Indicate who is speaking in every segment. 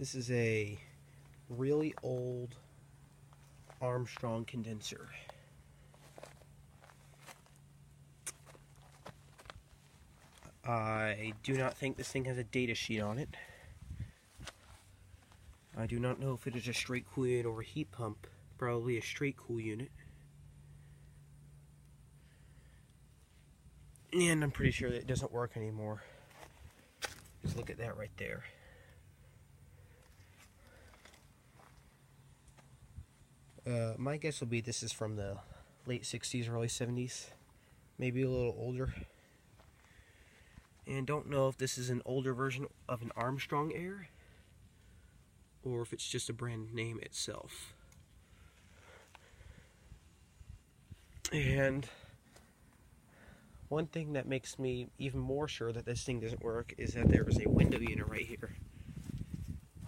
Speaker 1: This is a really old Armstrong condenser. I do not think this thing has a data sheet on it. I do not know if it is a straight cool unit or a heat pump. Probably a straight cool unit. And I'm pretty sure that it doesn't work anymore. Just look at that right there. My guess will be this is from the late 60s, early 70s. Maybe a little older. And don't know if this is an older version of an Armstrong Air or if it's just a brand name itself. And one thing that makes me even more sure that this thing doesn't work is that there is a window unit right here.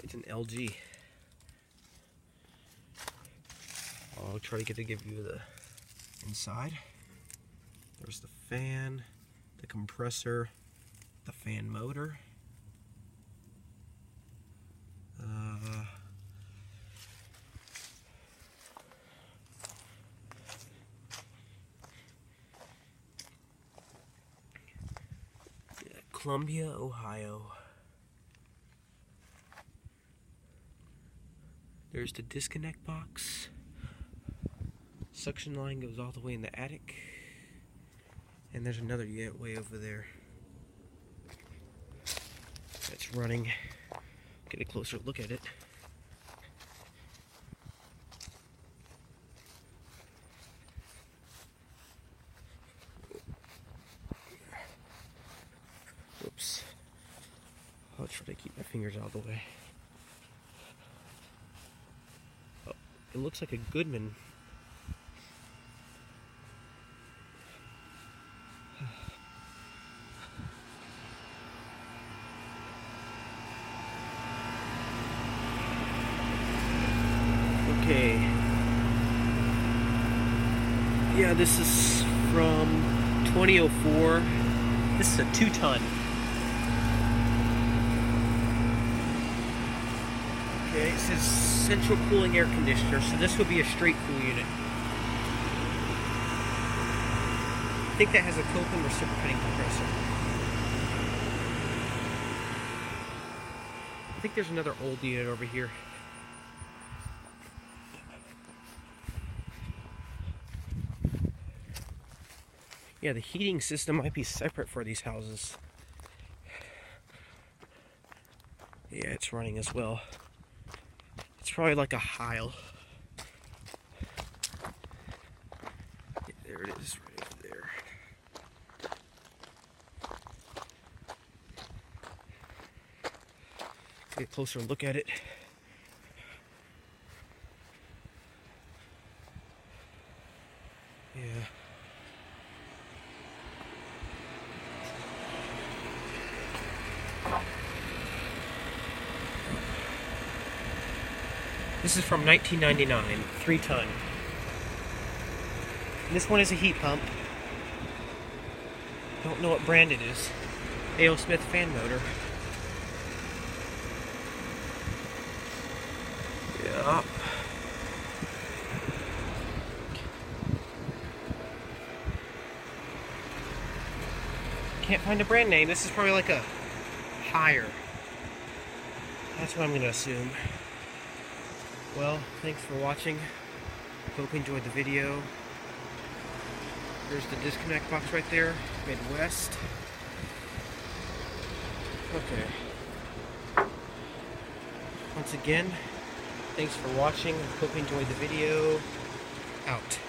Speaker 1: It's an LG. I'll try to give you the inside. There's the fan, the compressor, the fan motor. Columbia, Ohio. There's the disconnect box. Suction line goes all the way in the attic. And there's another unit way over there that's running. Get a closer look at it. Whoops. I'll try to keep my fingers out of the way. Oh, it looks like a Goodman. Okay. Yeah, this is from 2004. This is a 2-ton. Okay, it says central cooling air conditioner, so this would be a straight cool unit. I think that has a Goodman reciprocating compressor. I think there's another old unit over here. Yeah, the heating system might be separate for these houses. Yeah, it's running as well. It's probably like a Heil. Yeah, there it is, right over there. Take a closer look at it. Yeah. This is from 1999, 3-ton. This one is a heat pump. Don't know what brand it is. A.O. Smith fan motor. Yeah. Can't find a brand name. This is probably like a higher. That's what I'm gonna assume. Well, thanks for watching. Hope you enjoyed the video. There's the disconnect box right there, Midwest. Okay. Once again, thanks for watching. Hope you enjoyed the video. Out.